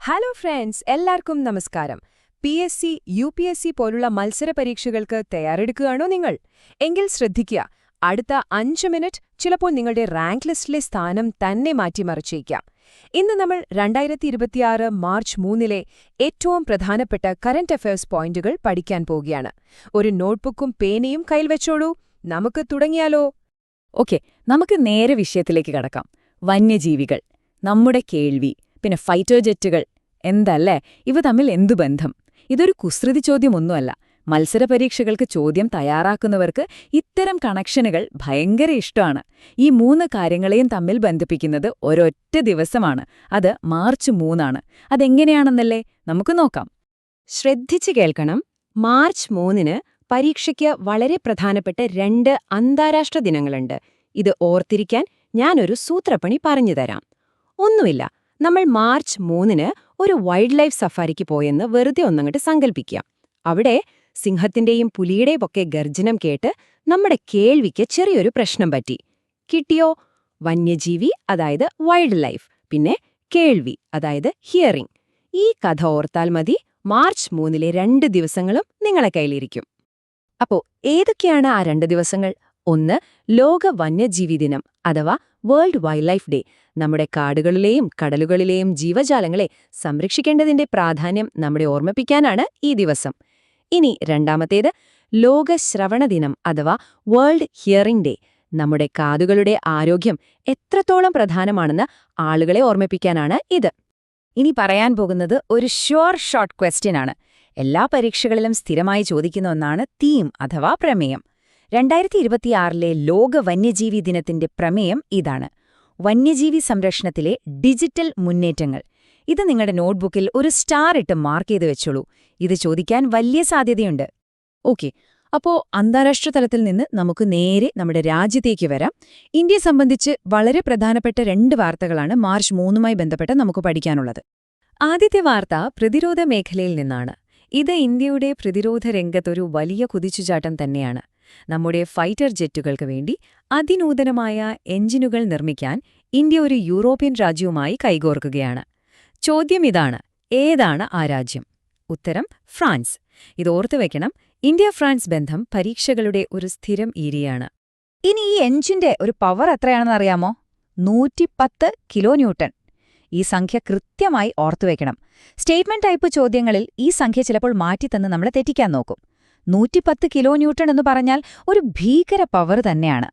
Hello friends, എല്ലാവർക്കും നമസ്കാരം. PSC, UPSC പോലുള്ള മത്സര പരീക്ഷകൾക്ക് തയ്യാറെടുക്കുകയാണോ നിങ്ങൾ? എങ്കിൽ ശ്രദ്ധിക്കുക, അടുത്ത 5 മിനിറ്റ് ചിലപ്പോൾ നിങ്ങളുടെ റാങ്ക് ലിസ്റ്റിലെ സ്ഥാനം തന്നെ മാറ്റിമറിച്ചേക്കാം. ഇന്ന് നമ്മൾ 2026 മാർച്ച് 3 ഏറ്റവും പ്രധാനപ്പെട്ട കറന്റ് അഫയേഴ്സ് പോയിന്റുകൾ പഠിക്കാൻ പോവുകയാണ്. ഒരു നോട്ട്ബുക്കും പേനയും കയ്യിൽ വെച്ചോളൂ. നമുക്ക് തുടങ്ങിയാലോ? ഓക്കെ, നമുക്ക് നേരെ വിഷയത്തിലേക്ക് കടക്കാം. വന്യജീവികൾ, നമ്മുടെ കേൾവി, പിന്നെ ഫൈറ്റർ ജെറ്റുകൾ. എന്തല്ലേ, ഇവ തമ്മിൽ എന്തു ബന്ധം? ഇതൊരു കുസൃതി ചോദ്യമൊന്നുമല്ല. മത്സരപരീക്ഷകൾക്ക് ചോദ്യം തയ്യാറാക്കുന്നവർക്ക് ഇത്തരം കണക്ഷനുകൾ ഭയങ്കര ഇഷ്ടമാണ്. ഈ 3 കാര്യങ്ങളെയും തമ്മിൽ ബന്ധിപ്പിക്കുന്നത് ഒരൊറ്റ ദിവസമാണ്. അത് മാർച്ച് 3 അതെങ്ങനെയാണെന്നല്ലേ നമുക്ക് നോക്കാം. ശ്രദ്ധിച്ചു കേൾക്കണം. മാർച്ച് 3 പരീക്ഷയ്ക്ക് വളരെ പ്രധാനപ്പെട്ട 2 അന്താരാഷ്ട്ര ദിനങ്ങളുണ്ട്. ഇത് ഓർത്തിരിക്കാൻ ഞാനൊരു സൂത്രപ്പണി പറഞ്ഞുതരാം. ഒന്നുമില്ല, നമ്മൾ മാർച്ച് 3 ഒരു വൈൽഡ് ലൈഫ് സഫാരിക്ക് പോയെന്ന് വെറുതെ ഒന്നങ്ങോട്ട് സങ്കല്പിക്കാം. അവിടെ സിംഹത്തിന്റെയും പുലിയുടെയും ഒക്കെ ഗർജനം കേട്ട് നമ്മുടെ കേൾവിക്ക് ചെറിയൊരു പ്രശ്നം പറ്റി. കിട്ടിയോ? വന്യജീവി, അതായത് വൈൽഡ് ലൈഫ്, പിന്നെ കേൾവി, അതായത് ഹിയറിംഗ്. ഈ കഥ ഓർത്താൽ മതി, മാർച്ച് 3 2 ദിവസങ്ങളും നിങ്ങളെ കയ്യിലിരിക്കും. അപ്പോ ഏതൊക്കെയാണ് ആ 2 ദിവസങ്ങൾ? ഒന്ന്, ലോക വന്യജീവി ദിനം അഥവാ വേൾഡ് വൈൽഡ് ലൈഫ് ഡേ. നമ്മുടെ കാടുകളിലെയും കടലുകളിലെയും ജീവജാലങ്ങളെ സംരക്ഷിക്കേണ്ടതിന്റെ പ്രാധാന്യം നമ്മളെ ഓർമ്മിപ്പിക്കാനാണ് ഈ ദിവസം. ഇനി രണ്ടാമത്തേത്, ലോക ശ്രവണ ദിനം അഥവാ വേൾഡ് ഹിയറിംഗ് ഡേ. നമ്മുടെ കാതുകളുടെ ആരോഗ്യം എത്രത്തോളം പ്രധാനമാണെന്ന് ആളുകളെ ഓർമ്മിപ്പിക്കാനാണ് ഇത്. ഇനി പറയാൻ പോകുന്നത് ഒരു ഷ്യോർ ഷോർട്ട് ക്വസ്റ്റ്യൻ ആണ്. എല്ലാ പരീക്ഷകളിലും സ്ഥിരമായി ചോദിക്കുന്ന ഒന്നാണ് തീം അഥവാ പ്രമേയം. 2026 ലോക വന്യജീവി ദിനത്തിന്റെ പ്രമേയം ഇതാണ്: വന്യജീവി സംരക്ഷണത്തിലെ ഡിജിറ്റൽ മുന്നേറ്റങ്ങൾ. ഇത് നിങ്ങളുടെ നോട്ട്ബുക്കിൽ ഒരു സ്റ്റാർ ഇട്ട് മാർക്ക് ചെയ്ത് വെച്ചോളൂ. ഇത് ചോദിക്കാൻ വലിയ സാധ്യതയുണ്ട്. ഓക്കെ, അപ്പോ അന്താരാഷ്ട്ര തലത്തിൽ നിന്ന് നമുക്ക് നേരെ നമ്മുടെ രാജ്യത്തേക്ക് വരാം. ഇന്ത്യയെ സംബന്ധിച്ച് വളരെ പ്രധാനപ്പെട്ട 2 വാർത്തകളാണ് മാർച്ച് 3 ബന്ധപ്പെട്ട് നമുക്ക് പഠിക്കാനുള്ളത്. ആദ്യത്തെ വാർത്ത പ്രതിരോധ മേഖലയിൽ നിന്നാണ്. ഇത് ഇന്ത്യയുടെ പ്രതിരോധ രംഗത്തൊരു വലിയ കുതിച്ചുചാട്ടം തന്നെയാണ്. നമ്മുടെ ഫൈറ്റർ ജെറ്റുകൾക്ക് വേണ്ടി അതിനൂതനമായ എഞ്ചിനുകൾ നിർമ്മിക്കാൻ ഇന്ത്യ ഒരു യൂറോപ്യൻ രാജ്യവുമായി കൈകോർക്കുകയാണ്. ചോദ്യം ഇതാണ്: ഏതാണ് ആ രാജ്യം? ഉത്തരം ഫ്രാൻസ്. ഇത് ഓർത്തുവെക്കണം, ഇന്ത്യ-ഫ്രാൻസ് ബന്ധം പരീക്ഷകളുടെ ഒരു സ്ഥിരം ഏരിയയാണ്. ഇനി ഈ എഞ്ചിന്റെ ഒരു പവർ എത്രയാണെന്ന് അറിയാമോ? 110 കിലോന്യൂട്ടൺ. ഈ സംഖ്യ കൃത്യമായി ഓർത്തുവെക്കണം. സ്റ്റേറ്റ്മെന്റ് ടൈപ്പ് ചോദ്യങ്ങളിൽ ഈ സംഖ്യ ചിലപ്പോൾ മാറ്റിത്തന്ന് നമ്മളെ തെറ്റിക്കാൻ നോക്കും. 110 കിലോന്യൂട്ടൺ എന്ന് പറഞ്ഞാൽ ഒരു ഭീകര പവർ തന്നെയാണ്.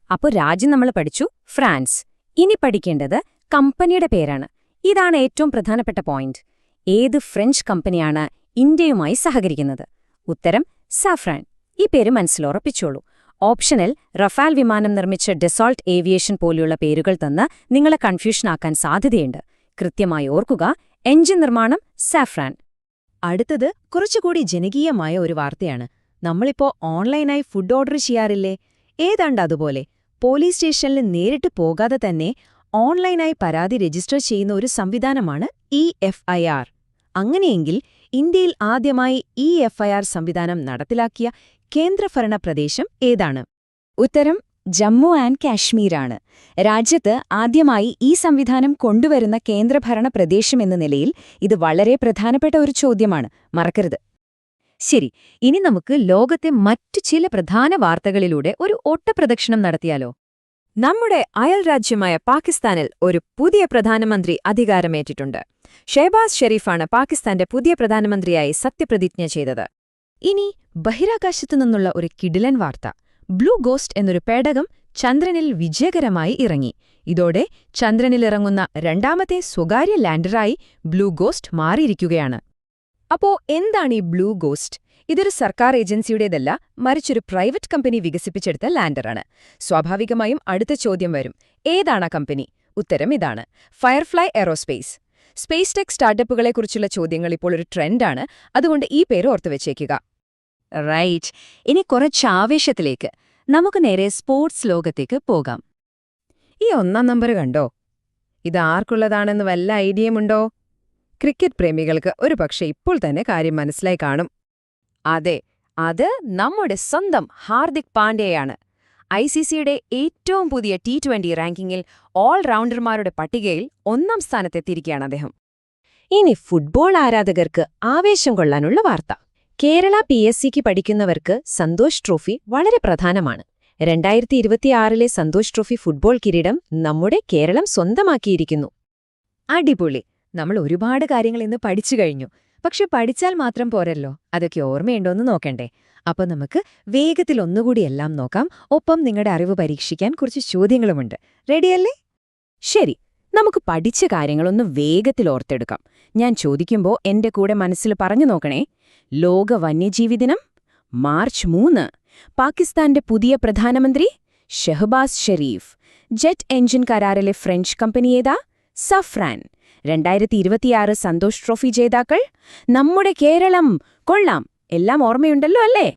അപ്പോൾ രാജ്യം നമ്മൾ പഠിച്ചു, ഫ്രാൻസ്. ഇനി പഠിക്കേണ്ടത് കമ്പനിയുടെ പേരാണ്. ഇതാണ് ഏറ്റവും പ്രധാനപ്പെട്ട പോയിന്റ്. ഏത് ഫ്രഞ്ച് കമ്പനിയാണ് ഇന്ത്യയുമായി സഹകരിക്കുന്നത്? ഉത്തരം സാഫ്രാൻ. ഈ പേര് മനസ്സിലുറപ്പിച്ചോളൂ. ഓപ്ഷനിൽ റഫാൽ വിമാനം നിർമ്മിച്ച ഡെസോൾട്ട് ഏവിയേഷൻ പോലെയുള്ള പേരുകൾ തന്ന് നിങ്ങളെ കൺഫ്യൂഷനാക്കാൻ സാധ്യതയുണ്ട്. കൃത്യമായി ഓർക്കുക, എഞ്ചിൻ നിർമ്മാണം സാഫ്രാൻ. അടുത്തത് കുറച്ചുകൂടി ജനകീയമായ ഒരു വാർത്തയാണ്. നമ്മളിപ്പോ ഓൺലൈനായി ഫുഡ് ഓർഡർ ചെയ്യാറില്ലേ? ഏതാണ്ട് അതുപോലെ പോലീസ് സ്റ്റേഷനിൽ നേരിട്ട് പോകാതെ തന്നെ ഓൺലൈനായി പരാതി രജിസ്റ്റർ ചെയ്യുന്ന ഒരു സംവിധാനമാണ് EFIR. അങ്ങനെയെങ്കിൽ ഇന്ത്യയിൽ ആദ്യമായി EFIR സംവിധാനം നടപ്പിലാക്കിയ കേന്ദ്രഭരണ പ്രദേശം ഏതാണ്? ഉത്തരം ജമ്മു ആൻഡ് കാശ്മീരാണ്. രാജ്യത്ത് ആദ്യമായി ഈ സംവിധാനം കൊണ്ടുവരുന്ന കേന്ദ്രഭരണ പ്രദേശം എന്ന നിലയിൽ ഇത് വളരെ പ്രധാനപ്പെട്ട ഒരു ചോദ്യമാണ്, മറക്കരുത്. ശരി, ഇനി നമുക്ക് ലോകത്തെ മറ്റു ചില പ്രധാന വാർത്തകളിലൂടെ ഒരു ഓട്ടപ്രദക്ഷിണം നടത്തിയാലോ? നമ്മുടെ അയൽ രാജ്യമായ പാകിസ്ഥാനിൽ ഒരു പുതിയ പ്രധാനമന്ത്രി അധികാരമേറ്റിട്ടുണ്ട്. ഷെഹബാസ് ഷെരീഫാണ് പാകിസ്ഥാന്റെ പുതിയ പ്രധാനമന്ത്രിയായി സത്യപ്രതിജ്ഞ ചെയ്തത്. ഇനി ബഹിരാകാശത്തു നിന്നുള്ള ഒരു കിടിലൻ വാർത്ത. ബ്ലൂ ഗോസ്റ്റ് എന്നൊരു പേടകം ചന്ദ്രനിൽ വിജയകരമായി ഇറങ്ങി. ഇതോടെ ചന്ദ്രനിലിറങ്ങുന്ന 2ാമത്തെ സ്വകാര്യ ലാൻഡറായി ബ്ലൂ ഗോസ്റ്റ് മാറിയിരിക്കുകയാണ്. അപ്പോ എന്താണ് ഈ ബ്ലൂ ഗോസ്റ്റ്? ഇതൊരു സർക്കാർ ഏജൻസിയുടേതല്ല, മറിച്ചൊരു പ്രൈവറ്റ് കമ്പനി വികസിപ്പിച്ചെടുത്ത ലാൻഡറാണ്. സ്വാഭാവികമായും അടുത്ത ചോദ്യം വരും, ഏതാണ് ആ കമ്പനി? ഉത്തരം ഇതാണ്: ഫയർഫ്ലൈ എയ്റോസ്പേസ്. സ്പേസ് ടെക് സ്റ്റാർട്ടപ്പുകളെക്കുറിച്ചുള്ള ചോദ്യങ്ങൾ ഇപ്പോൾ ഒരു ട്രെൻഡാണ്, അതുകൊണ്ട് ഈ പേര് ഓർത്തുവെച്ചേക്കുക. റൈറ്റ്. ഇനി കുറച്ച് ആവേശത്തിലേക്ക് നമുക്ക് നേരെ സ്പോർട്സ് ലോകത്തേക്ക് പോകാം. ഈ 1ാം നമ്പർ കണ്ടോ? ഇത് ആർക്കുള്ളതാണെന്ന് വല്ല ഐഡിയയുമുണ്ടോ? ക്രിക്കറ്റ് പ്രേമികൾക്ക് ഒരുപക്ഷെ ഇപ്പോൾ തന്നെ കാര്യം മനസ്സിലായി കാണും. അതെ, അത് നമ്മുടെ സ്വന്തം ഹാർദിക് പാണ്ഡ്യയാണ്. ICCയുടെ ഏറ്റവും പുതിയ T20 റാങ്കിങ്ങിൽ ഓൾറൗണ്ടർമാരുടെ പട്ടികയിൽ 1ാം സ്ഥാനത്തെത്തിയിരിക്കുകയാണ് അദ്ദേഹം. ഇനി ഫുട്ബോൾ ആരാധകർക്ക് ആവേശം കൊള്ളാനുള്ള വാർത്ത. കേരള PSCക്ക് പഠിക്കുന്നവർക്ക് സന്തോഷ് ട്രോഫി വളരെ പ്രധാനമാണ്. 2026 സന്തോഷ് ട്രോഫി ഫുട്ബോൾ കിരീടം നമ്മുടെ കേരളം സ്വന്തമാക്കിയിരിക്കുന്നു. അടിപൊളി. നമ്മൾ ഒരുപാട് കാര്യങ്ങൾ ഇന്ന് പഠിച്ചു കഴിഞ്ഞു. പക്ഷെ പഠിച്ചാൽ മാത്രം പോരല്ലോ, അതൊക്കെ ഓർമ്മയുണ്ടോന്ന് നോക്കണ്ടേ? അപ്പൊ നമുക്ക് വേഗത്തിൽ ഒന്നുകൂടി എല്ലാം നോക്കാം. ഒപ്പം നിങ്ങളുടെ അറിവ് പരീക്ഷിക്കാൻ കുറച്ച് ചോദ്യങ്ങളുമുണ്ട്. റെഡിയല്ലേ? ശരി, നമുക്ക് പഠിച്ച കാര്യങ്ങളൊന്ന് വേഗത്തിൽ ഓർത്തെടുക്കാം. ഞാൻ ചോദിക്കുമ്പോൾ എന്റെ കൂടെ മനസ്സിൽ പറഞ്ഞു നോക്കണേ. ലോക വന്യജീവി ദിനം മാർച്ച് 3. പാകിസ്ഥാന്റെ പുതിയ പ്രധാനമന്ത്രി ഷെഹബാസ് ഷെരീഫ്. ജെറ്റ് എഞ്ചിൻ കരാറിലെ ഫ്രഞ്ച് കമ്പനി ഏതാ? സഫ്രാൻ. 2026 സന്തോഷ് ട്രോഫി ജേതാക്കൾ നമ്മുടെ കേരളം. കൊള്ളാം, എല്ലാം ഓർമ്മയുണ്ടല്ലോ അല്ലേ?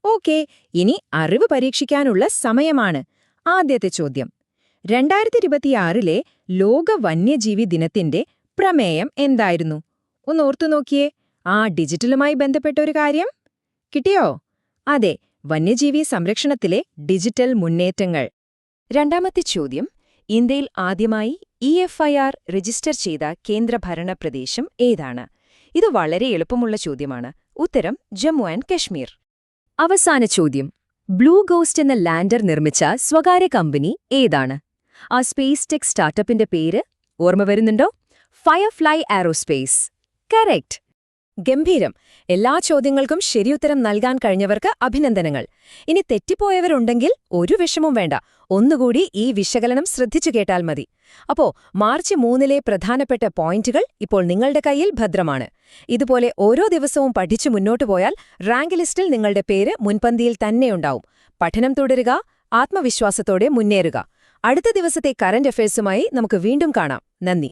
ഓക്കേ, ഇനി അറിവ് പരീക്ഷിക്കാനുള്ള സമയമാണ്. ആദ്യത്തെ ചോദ്യം. 2026 ലോക വന്യജീവി ദിനത്തിന്റെ പ്രമേയം എന്തായിരുന്നു? ഒന്ന് ഓർത്തു നോക്കിയേ. ആ ഡിജിറ്റലുമായി ബന്ധപ്പെട്ട ഒരു കാര്യം കിട്ടിയോ? അതെ, വന്യജീവി സംരക്ഷണത്തിലെ ഡിജിറ്റൽ മുന്നേറ്റങ്ങൾ. രണ്ടാമത്തെ ചോദ്യം. ഇന്ത്യയിൽ ആദ്യമായി EFIR രജിസ്റ്റർ ചെയ്ത കേന്ദ്രഭരണ പ്രദേശം ഏതാണ്? ഇത് വളരെ എളുപ്പമുള്ള ചോദ്യമാണ്. ഉത്തരം ജമ്മു ആൻഡ് കശ്മീർ. അവസാന ചോദ്യം. ബ്ലൂ ഗോസ്റ്റ് എന്ന ലാൻഡർ നിർമ്മിച്ച സ്വകാര്യ കമ്പനി ഏതാണ്? ആ സ്പേസ് ടെക് സ്റ്റാർട്ടപ്പിന്റെ പേര് ഓർമ്മ വരുന്നുണ്ടോ? Firefly aerospace. കറക്റ്റ്. ഗംഭീരം. എല്ലാ ചോദ്യങ്ങൾക്കും ശരിയുത്തരം നൽകാൻ കഴിഞ്ഞവർക്ക് അഭിനന്ദനങ്ങൾ. ഇനി തെറ്റിപ്പോയവരുണ്ടെങ്കിൽ ഒരു വിഷമവും വേണ്ട. ഒന്നുകൂടി ഈ വിശകലനം ശ്രദ്ധിച്ചു കേട്ടാൽ മതി. അപ്പോ മാർച്ച് 3 പ്രധാനപ്പെട്ട പോയിന്റുകൾ ഇപ്പോൾ നിങ്ങളുടെ കയ്യിൽ ഭദ്രമാണ്. ഇതുപോലെ ഓരോ ദിവസവും പഠിച്ചു മുന്നോട്ടു പോയാൽ റാങ്ക് ലിസ്റ്റിൽ നിങ്ങളുടെ പേര് മുൻപന്തിയിൽ തന്നെയുണ്ടാവും. പഠനം തുടരുക, ആത്മവിശ്വാസത്തോടെ മുന്നേറുക. അടുത്ത ദിവസത്തെ കറന്റ് അഫയേഴ്സുമായി നമുക്ക് വീണ്ടും കാണാം. നന്ദി.